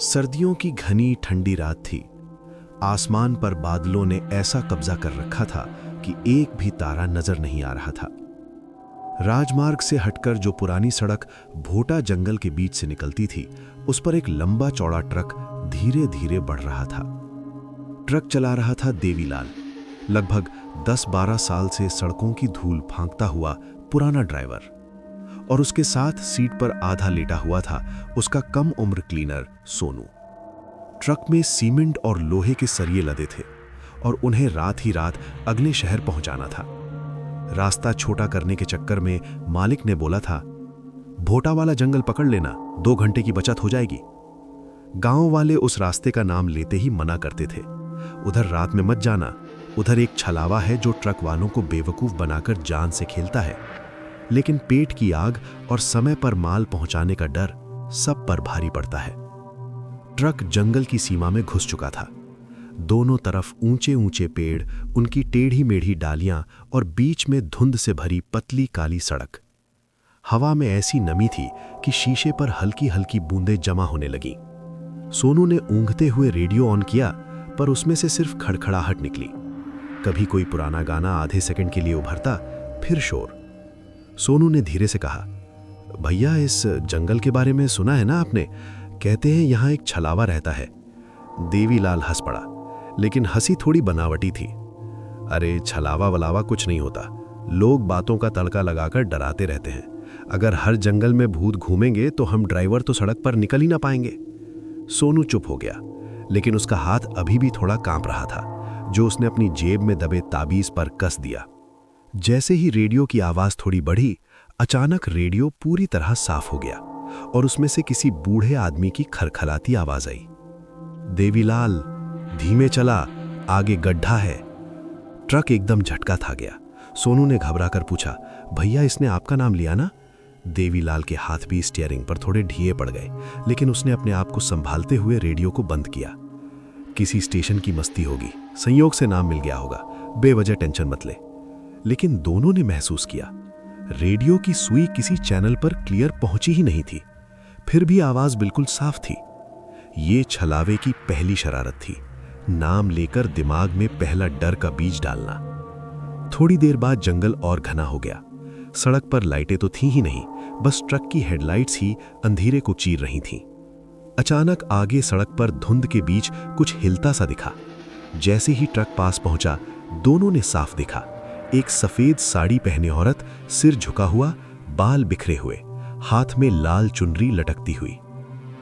सर्दियों की घनी ठंडी रात थी। आसमान पर बादलों ने ऐसा कब्जा कर रखा था कि एक भी तारा नजर नहीं आ रहा था। राजमार्ग से हटकर जो पुरानी सड़क भोटा जंगल के बीच से निकलती थी, उस पर एक लंबा चौड़ा ट्रक धीरे धीरे बढ़ रहा था। ट्रक चला रहा था देवीलाल, लगभग 10-12 साल से सड़कों की धूल फांकता हुआ पुराना ड्राइवर, और उसके साथ सीट पर आधा लेटा हुआ था उसका कम उम्र क्लीनर सोनू। ट्रक में सीमेंट और लोहे के सरिये लदे थे और उन्हें रात ही रात अगले शहर पहुंचाना था। रास्ता छोटा करने के चक्कर में मालिक ने बोला था, भोटा वाला जंगल पकड़ लेना, 2 घंटे की बचत हो जाएगी। गांव वाले उस रास्ते का नाम लेते ही मना करते थे। उधर रात में मत जाना, उधर एक छलावा है जो ट्रक वालों को बेवकूफ बनाकर जान से खेलता है। लेकिन पेट की आग और समय पर माल पहुंचाने का डर सब पर भारी पड़ता है। ट्रक जंगल की सीमा में घुस चुका था। दोनों तरफ ऊंचे ऊंचे पेड़, उनकी टेढ़ी मेढ़ी डालियां और बीच में धुंध से भरी पतली काली सड़क। हवा में ऐसी नमी थी कि शीशे पर हल्की हल्की बूंदें जमा होने लगीं। सोनू ने ऊँघते हुए रेडियो ऑन किया, पर उसमें से सिर्फ खड़खड़ाहट निकली। कभी कोई पुराना गाना आधे सेकंड के लिए उभरता, फिर शोर। सोनू ने धीरे से कहा, भैया इस जंगल के बारे में सुना है ना आपने? कहते हैं यहाँ एक छलावा रहता है। देवीलाल हंस पड़ा, लेकिन हंसी थोड़ी बनावटी थी। अरे छलावा वलावा कुछ नहीं होता, लोग बातों का तड़का लगाकर डराते रहते हैं। अगर हर जंगल में भूत घूमेंगे तो हम ड्राइवर तो सड़क पर निकल ही ना पाएंगे। सोनू चुप हो गया, लेकिन उसका हाथ अभी भी थोड़ा कांप रहा था, जो उसने अपनी जेब में दबे ताबीज पर कस दिया। जैसे ही रेडियो की आवाज थोड़ी बढ़ी, अचानक रेडियो पूरी तरह साफ हो गया और उसमें से किसी बूढ़े आदमी की खरखराती आवाज आई। देवीलाल, धीमे चला, आगे गड्ढा है। ट्रक एकदम झटका खा गया। सोनू ने घबराकर पूछा, भैया इसने आपका नाम लिया ना? देवीलाल के हाथ भी स्टीयरिंग पर थोड़े ढीए पड़ गए, लेकिन उसने अपने आप को संभालते हुए रेडियो को बंद किया। किसी स्टेशन की मस्ती होगी, संयोग से नाम मिल गया होगा, बेवजह टेंशन मत ले। लेकिन दोनों ने महसूस किया, रेडियो की सुई किसी चैनल पर क्लियर पहुंची ही नहीं थी, फिर भी आवाज बिल्कुल साफ थी। ये छलावे की पहली शरारत थी, नाम लेकर दिमाग में पहला डर का बीज डालना। थोड़ी देर बाद जंगल और घना हो गया। सड़क पर लाइटें तो थी ही नहीं, बस ट्रक की हेडलाइट्स ही अंधेरे को चीर रही थीं। अचानक आगे सड़क पर धुंध के बीच कुछ हिलता सा दिखा। जैसे ही ट्रक पास पहुंचा, दोनों ने साफ देखा, एक सफेद साड़ी पहने औरत, सिर झुका हुआ, बाल बिखरे हुए, हाथ में लाल चुनरी लटकती हुई।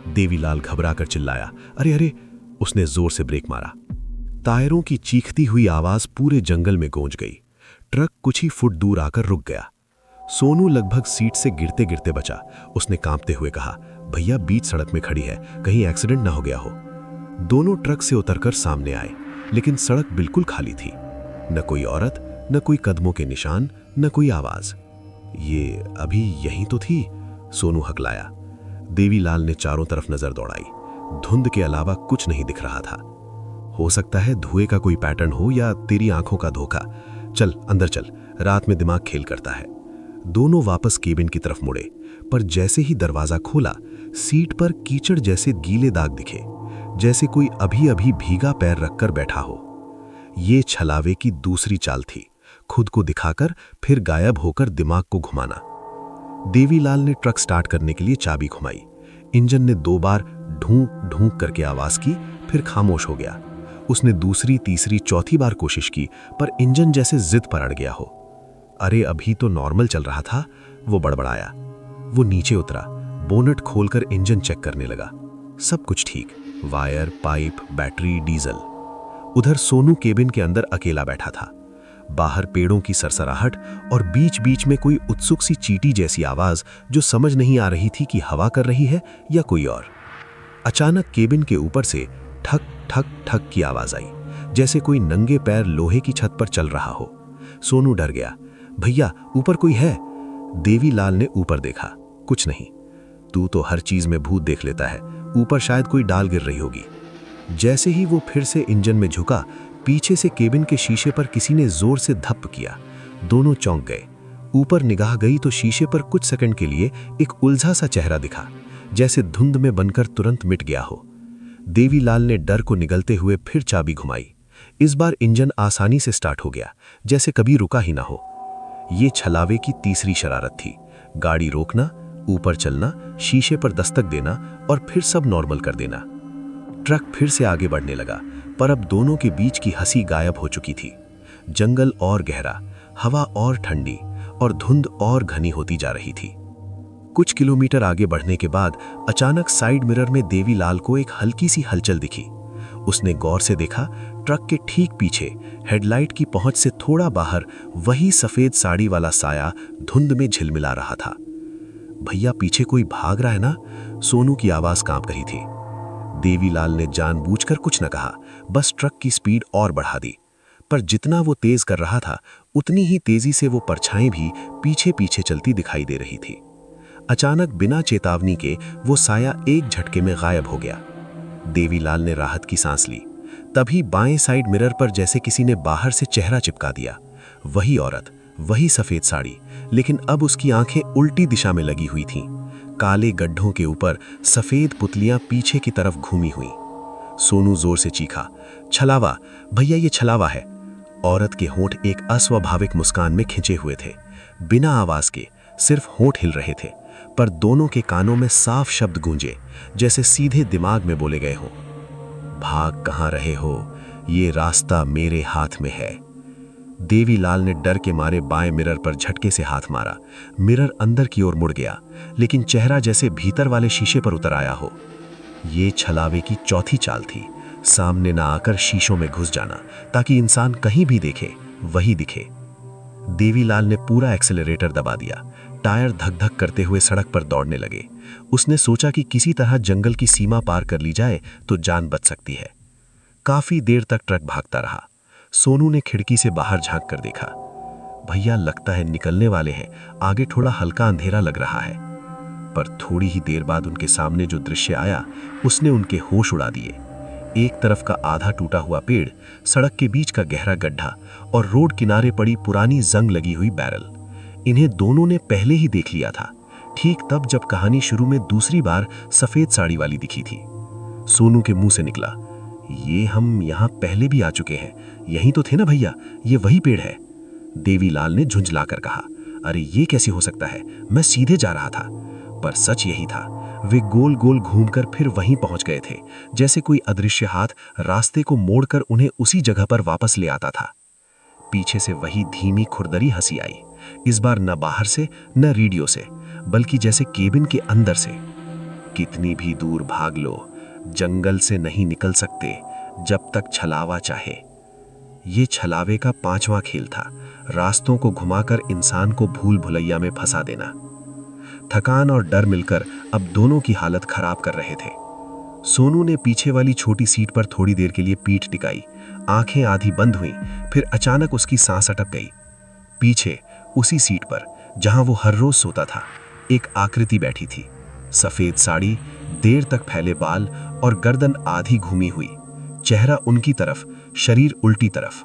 देवीलाल घबराकर चिल्लाया, अरे अरे! उसने जोर से ब्रेक मारा। टायरों की चीखती हुई आवाज पूरे जंगल में गूंज गई। ट्रक कुछ ही फुट दूर आकर रुक गया। सोनू लगभग सीट से गिरते गिरते बचा। उसने कांपते हुए कहा, भैया बीच सड़क में खड़ी है, कहीं एक्सीडेंट ना हो गया हो। दोनों ट्रक से उतरकर सामने आए, लेकिन सड़क बिल्कुल खाली थी। न कोई औरत, न कोई कदमों के निशान, न कोई आवाज। ये अभी यहीं तो थी, सोनू हकलाया। देवीलाल ने चारों तरफ नजर दौड़ाई। धुंध के अलावा कुछ नहीं दिख रहा था। हो सकता है धुएं का कोई पैटर्न हो या तेरी आंखों का धोखा। चल अंदर चल, रात में दिमाग खेल करता है। दोनों वापस केबिन की तरफ मुड़े, पर जैसे ही दरवाजा खोला, सीट पर कीचड़ जैसे गीले दाग दिखे, जैसे कोई अभी अभी भीगा पैर रखकर बैठा हो। ये छलावे की दूसरी चाल थी, खुद को दिखाकर फिर गायब होकर दिमाग को घुमाना। देवीलाल ने ट्रक स्टार्ट करने के लिए चाबी घुमाई। इंजन ने 2 बार ढूंक ढूंक करके आवाज की, फिर खामोश हो गया। उसने दूसरी, तीसरी, चौथी बार कोशिश की, पर इंजन जैसे जिद पर अड़ गया हो। अरे अभी तो नॉर्मल चल रहा था, वो बड़बड़ाया। वो नीचे उतरा, बोनट खोलकर इंजन चेक करने लगा। सब कुछ ठीक, वायर, पाइप, बैटरी, डीजल। उधर सोनू केबिन के अंदर अकेला बैठा था। बाहर पेड़ों की सरसराहट और बीच बीच में कोई उत्सुक सी चींटी जैसी आवाज, जो समझ नहीं आ रही थी कि हवा कर रही है या कोई और। अचानक केबिन के ऊपर से ठक ठक ठक की आवाज आई, जैसे कोई नंगे पैर लोहे की छत पर चल रहा हो। सोनू डर गया, भैया ऊपर कोई है? देवीलाल ने ऊपर देखा, कुछ नहीं। तू तो हर चीज में भूत देख लेता है, ऊपर शायद कोई डाल गिर रही होगी। जैसे ही वो फिर से इंजन में झुका, पीछे से केबिन के शीशे पर किसी ने जोर से धप्प किया। दोनों चौंक गए। ऊपर निगाह गई तो शीशे पर कुछ सेकंड के लिए एक उलझा सा चेहरा दिखा, जैसे धुंध में बनकर तुरंत मिट गया हो। देवीलाल ने डर को निगलते हुए फिर चाबी घुमाई। इस बार इंजन आसानी से स्टार्ट हो गया, जैसे कभी रुका ही ना हो। ये छलावे की तीसरी शरारत थी। गाड़ी रोकना, ऊपर चलना, शीशे पर दस्तक देना और फिर सब नॉर्मल कर देना। ट्रक फिर से आगे बढ़ने लगा, पर अब दोनों के बीच की हंसी गायब हो चुकी थी। जंगल और गहरा, हवा और ठंडी और धुंध और घनी होती जा रही थी। कुछ किलोमीटर आगे बढ़ने के बाद अचानक साइड मिरर में देवीलाल को एक हल्की सी हलचल दिखी। उसने गौर से देखा, ट्रक के ठीक पीछे हेडलाइट की पहुंच से थोड़ा बाहर वही सफेद साड़ी वाला साया धुंध में झिलमिला रहा था। भैया, पीछे कोई भाग रहा है ना? सोनू की आवाज कांप रही थी। देवीलाल ने जानबूझकर कुछ न कहा, बस ट्रक की स्पीड और बढ़ा दी। पर जितना वो तेज कर रहा था, उतनी ही तेजी से वो परछाएं भी पीछे पीछे चलती दिखाई दे रही थी। अचानक बिना चेतावनी के वो साया एक झटके में गायब हो गया। देवीलाल ने राहत की सांस ली। तभी बाएं साइड मिरर पर जैसे किसी ने बाहर से चेहरा चिपका दिया। वही औरत, वही सफेद साड़ी, लेकिन अब उसकी आंखें उल्टी दिशा में लगी हुई थीं। काले गड्ढों के ऊपर सफेद पुतलियां पीछे की तरफ घूमी हुई। सोनू जोर से चीखा, छलावा भैया, ये छलावा है। औरत के होंठ एक अस्वाभाविक मुस्कान में खिंचे हुए थे। बिना आवाज के सिर्फ होंठ हिल रहे थे, पर दोनों के कानों में साफ शब्द गूंजे, जैसे सीधे दिमाग में बोले गए हों। भाग कहां रहे हो? ये रास्ता मेरे हाथ में है। देवीलाल ने डर के मारे बाएं मिरर पर झटके से हाथ मारा। मिरर अंदर की ओर मुड़ गया, लेकिन चेहरा जैसे भीतर वाले शीशे पर उतर आया हो। ये छलावे की चौथी चाल थी, सामने ना आकर शीशों में घुस जाना, ताकि इंसान कहीं भी देखे वही दिखे। देवीलाल ने पूरा एक्सेलरेटर दबा दिया। टायर धक धक करते हुए सड़क पर दौड़ने लगे। उसने सोचा कि किसी तरह जंगल की सीमा पार कर ली जाए तो जान बच सकती है। काफी देर तक ट्रक भागता रहा। सोनू ने खिड़की से बाहर झांक कर देखा। भैया, लगता है निकलने वाले हैं, आगे थोड़ा हल्का अंधेरा लग रहा है। पर थोड़ी ही देर बाद उनके सामने जो दृश्य आया, उसने उनके होश उड़ा दिए। एक तरफ का आधा टूटा हुआ पेड़, सड़क के बीच का गहरा गड्ढा और रोड किनारे पड़ी पुरानी जंग लगी हुई बैरल। इन्हें दोनों ने पहले ही देख लिया था, ठीक तब जब कहानी शुरू में दूसरी बार सफेद साड़ी वाली दिखी थी। सोनू के मुंह से निकला, ये हम यहां पहले भी आ चुके हैं। यहीं तो थे ना भैया, ये वही पेड़ है। देवीलाल ने झुंझलाकर कहा, अरे ये कैसे हो सकता है? मैं सीधे जा रहा था। पर सच यही था। वे गोल गोल घूमकर फिर वहीं पहुंच गए थे, जैसे कोई अदृश्य हाथ रास्ते को मोड़कर उन्हें उसी जगह पर वापस ले आता था। पीछे से वही धीमी खुरदरी हंसी आई, इस बार न बाहर से न रेडियो से, बल्कि जैसे केबिन के अंदर से। कितनी भी दूर भाग लो, जंगल से नहीं निकल सकते जब तक छलावा चाहे। ये छलावे का 5वां खेल था, रास्तों को घुमाकर इंसान को भूल भुलैया में फंसा देना। थकान और डर मिलकर अब दोनों की हालत खराब कर रहे थे। सोनू ने पीछे वाली छोटी सीट पर थोड़ी देर के लिए पीठ टिकाई। आंखें आधी बंद हुईं, फिर अचानक उसकी सांस अटक गई। पीछे उसी सीट पर जहां वो हर रोज सोता था, एक आकृति बैठी थी। सफेद साड़ी, देर तक फैले बाल और गर्दन आधी घूमी हुई। चेहरा उनकी तरफ, शरीर उल्टी तरफ।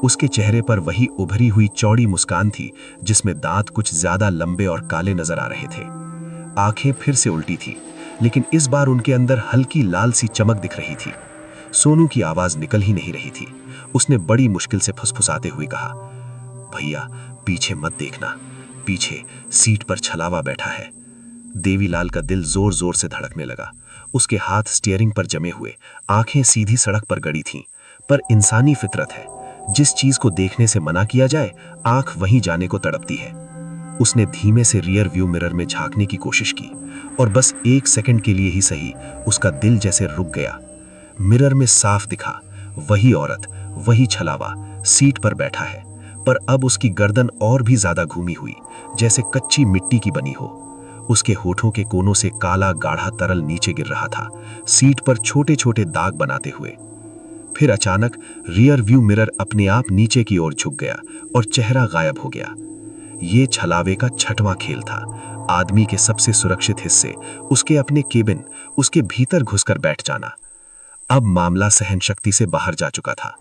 उसके चेहरे पर वही उभरी हुई चौड़ी मुस्कान थी, जिसमें दांत कुछ ज्यादा लंबे और काले नजर आ रहे थे। आंखें फिर से उल्टी थी, लेकिन इस बार उनके अंदर हल्की लाल सी चमक दिख रही थी। सोनू की आवाज निकल ही नहीं रही थी। उसने बड़ी मुश्किल से फुसफुसाते हुए कहा, भैया पीछे मत देखना, पीछे सीट पर छलावा बैठा है। देवीलाल का दिल जोर जोर से धड़कने लगा। उसके हाथ स्टीयरिंग पर जमे हुए, आंखें सीधी सड़क पर गड़ी थीं। पर इंसानी फितरत है, जिस चीज को देखने से मना किया जाए, आंख वहीं जाने को तड़पती है। उसने धीमे से रियर व्यू मिरर में झांकने की कोशिश की, और बस 1 सेकंड के लिए ही सही, उसका दिल जैसे रुक गया। मिरर में साफ दिखा, वही औरत, वही छलावा सीट पर बैठा है, पर अब उसकी गर्दन और भी ज्यादा घूमी हुई, जैसे कच्ची मिट्टी की बनी हो। उसके होठों के कोनों से काला गाढ़ा तरल नीचे गिर रहा था, सीट पर छोटे छोटे दाग बनाते हुए। फिर अचानक रियर व्यू मिरर अपने आप नीचे की ओर झुक गया और चेहरा गायब हो गया। ये छलावे का 6वां खेल था। आदमी के सबसे सुरक्षित हिस्से, उसके अपने केबिन, उसके भीतर घुसकर बैठ जाना। अब मामला सहन शक्ति से बाहर जा चुका था।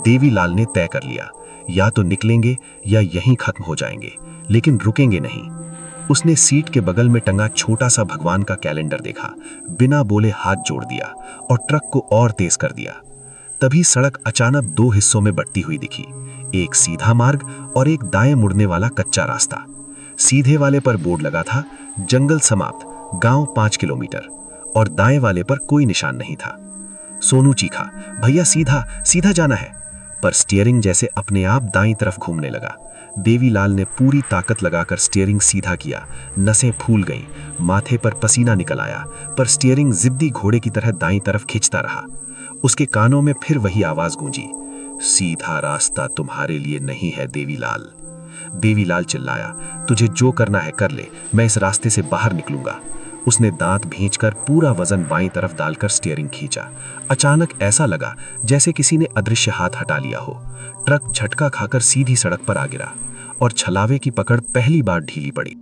देवीलाल ने तय कर लिया, या तो निकलेंगे या यहीं खत्म हो जाएंगे, लेकिन रुकेंगे नहीं। उसने सीट के बगल में टंगा छोटा सा भगवान का कैलेंडर देखा, बिना बोले हाथ जोड़ दिया और ट्रक को और तेज कर दिया। तभी सड़क अचानक दो हिस्सों में बंटती हुई दिखी, एक सीधा मार्ग और एक दाएं मुड़ने वाला कच्चा रास्ता। सीधे वाले पर बोर्ड लगा था, जंगल समाप्त, गांव 5 किलोमीटर, और दाएं वाले पर कोई निशान नहीं था। सोनू चीखा, भैया सीधा सीधा जाना है, पर स्टीयरिंग जैसे अपने आप दाईं तरफ घूमने लगा। देवीलाल ने पूरी ताकत लगाकर स्टीयरिंग सीधा किया, नसें फूल गईं, माथे पर पसीना निकल आया, पर स्टीयरिंग जिद्दी घोड़े की तरह दाईं तरफ खींचता रहा। उसके कानों में फिर वही आवाज गूंजी, सीधा रास्ता तुम्हारे लिए नहीं है देवीलाल। देवीलाल चिल्लाया, तुझे जो करना है कर ले, मैं इस रास्ते से बाहर निकलूंगा। उसने दांत भींचकर पूरा वजन बाईं तरफ डालकर स्टीयरिंग खींचा। अचानक ऐसा लगा जैसे किसी ने अदृश्य हाथ हटा लिया हो। ट्रक झटका खाकर सीधी सड़क पर आ गिरा और छलावे की पकड़ पहली बार ढीली पड़ी।